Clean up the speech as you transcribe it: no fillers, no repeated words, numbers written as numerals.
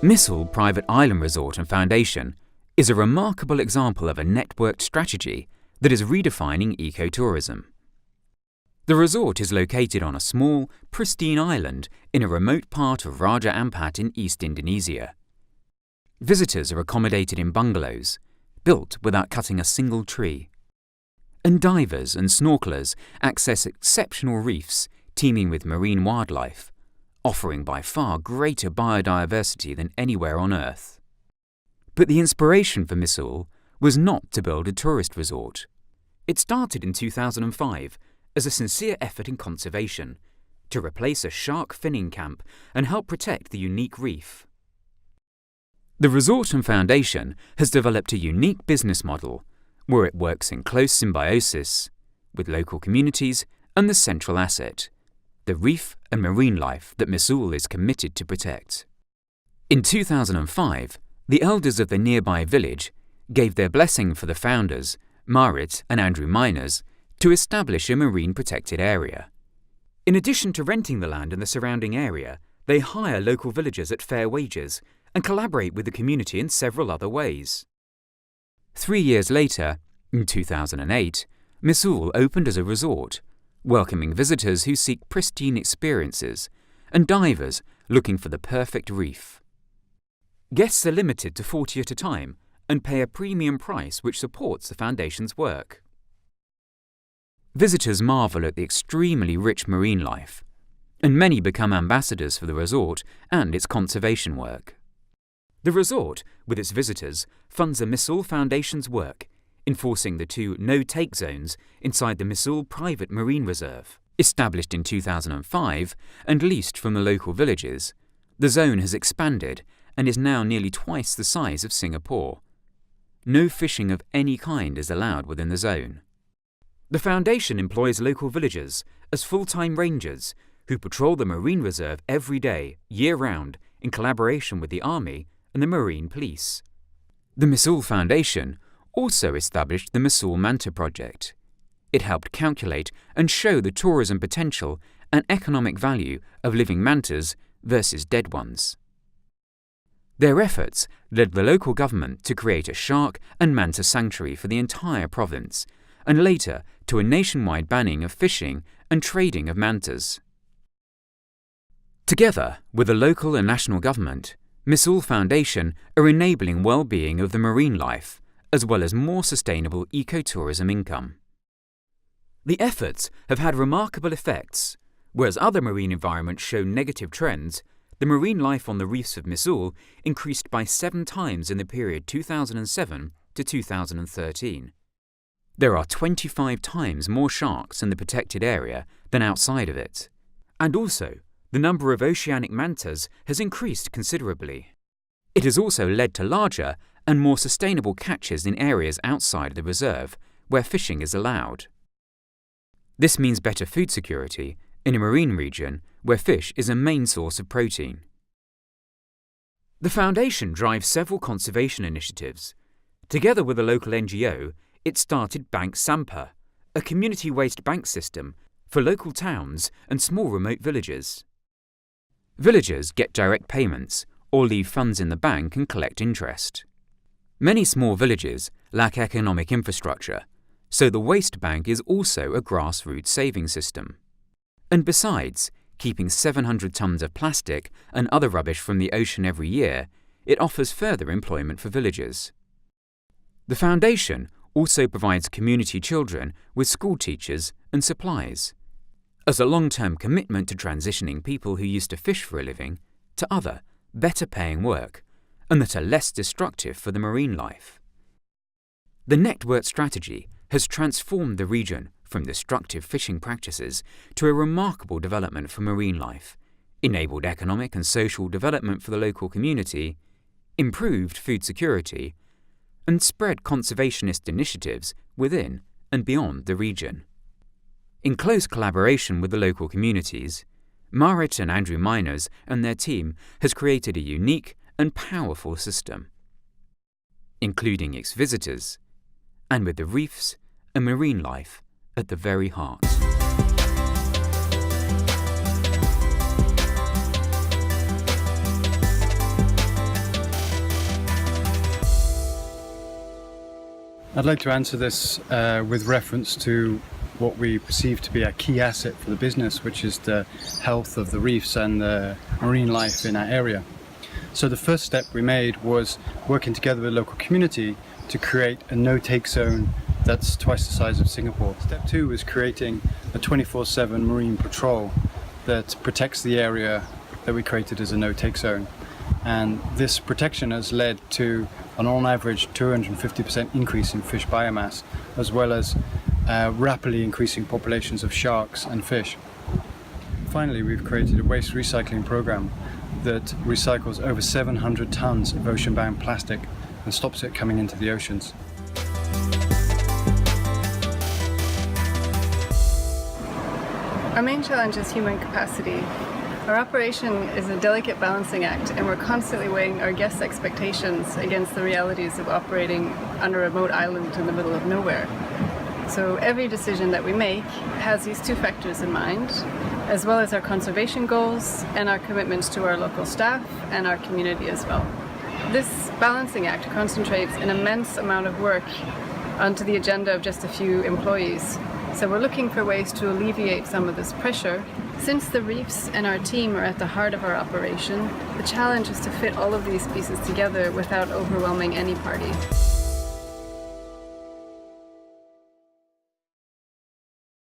Misool Private Island Resort and Foundation is a remarkable example of a networked strategy that is redefining ecotourism. The resort is located on a small, pristine island in a remote part of Raja Ampat in East Indonesia. Visitors are accommodated in bungalows, built without cutting a single tree. And divers and snorkelers access exceptional reefs teeming with marine wildlife, offering by far greater biodiversity than anywhere on Earth. But the inspiration for Misool was not to build a tourist resort. It started in 2005 as a sincere effort in conservation, to replace a shark finning camp and help protect the unique reef. The resort and foundation has developed a unique business model where it works in close symbiosis with local communities and the central asset, the reef and marine life that Misool is committed to protect. In 2005, the elders of the nearby village gave their blessing for the founders, Marit and Andrew Miners, to establish a marine protected area. In addition to renting the land and the surrounding area, they hire local villagers at fair wages and collaborate with the community in several other ways. 3 years later, in 2008, Misool opened as a resort, welcoming visitors who seek pristine experiences and divers looking for the perfect reef. Guests are limited to 40 at a time and pay a premium price which supports the foundation's work. Visitors marvel at the extremely rich marine life, and many become ambassadors for the resort and its conservation work. The resort, with its visitors, funds the Misool Foundation's work, enforcing the 2 no-take zones inside the Misool Private Marine Reserve. Established in 2005 and leased from the local villages, the zone has expanded and is now nearly twice the size of Singapore. No fishing of any kind is allowed within the zone. The foundation employs local villagers as full-time rangers who patrol the marine reserve every day, year-round, in collaboration with the Army and the Marine Police. The Misool Foundation also established the Misool Manta Project. It helped calculate and show the tourism potential and economic value of living mantas versus dead ones. Their efforts led the local government to create a shark and manta sanctuary for the entire province, and later to a nationwide banning of fishing and trading of mantas. Together with the local and national government, Misool Foundation are enabling well-being of the marine life, as well as more sustainable ecotourism income. The efforts have had remarkable effects. Whereas other marine environments show negative trends, the marine life on the reefs of Misool increased by 7 times in the period 2007 to 2013. There are 25 times more sharks in the protected area than outside of it. And also, the number of oceanic mantas has increased considerably. It has also led to larger and more sustainable catches in areas outside the reserve where fishing is allowed. This means better food security in a marine region where fish is a main source of protein. The Foundation drives several conservation initiatives. Together with a local NGO, it started Bank Sampah, a community waste bank system for local towns and small remote villages. Villagers get direct payments or leave funds in the bank and collect interest. Many small villages lack economic infrastructure, so the waste bank is also a grassroots saving system. And besides keeping 700 tons of plastic and other rubbish from the ocean every year, it offers further employment for villagers. The Foundation also provides community children with school teachers and supplies, as a long-term commitment to transitioning people who used to fish for a living to other, better-paying work, and that are less destructive for the marine life. The network strategy has transformed the region from destructive fishing practices to a remarkable development for marine life, enabled economic and social development for the local community, improved food security, and spread conservationist initiatives within and beyond the region. In close collaboration with the local communities, Marit and Andrew Miners and their team has created a unique and powerful system, including its visitors, and with the reefs and marine life at the very heart. I'd like to answer this with reference to what we perceive to be a key asset for the business, which is the health of the reefs and the marine life in our area. So the first step we made was working together with the local community to create a no-take zone that's twice the size of Singapore. Step 2 was creating a 24/7 marine patrol that protects the area that we created as a no-take zone. And this protection has led to an on average 250% increase in fish biomass, as well as rapidly increasing populations of sharks and fish. Finally, we've created a waste recycling program that recycles over 700 tons of ocean-bound plastic and stops it coming into the oceans. Our main challenge is human capacity. Our operation is a delicate balancing act, and we're constantly weighing our guests' expectations against the realities of operating on a remote island in the middle of nowhere. So every decision that we make has these two factors in mind, as well as our conservation goals and our commitments to our local staff and our community as well. This balancing act concentrates an immense amount of work onto the agenda of just a few employees. So we're looking for ways to alleviate some of this pressure. Since the reefs and our team are at the heart of our operation, the challenge is to fit all of these pieces together without overwhelming any party.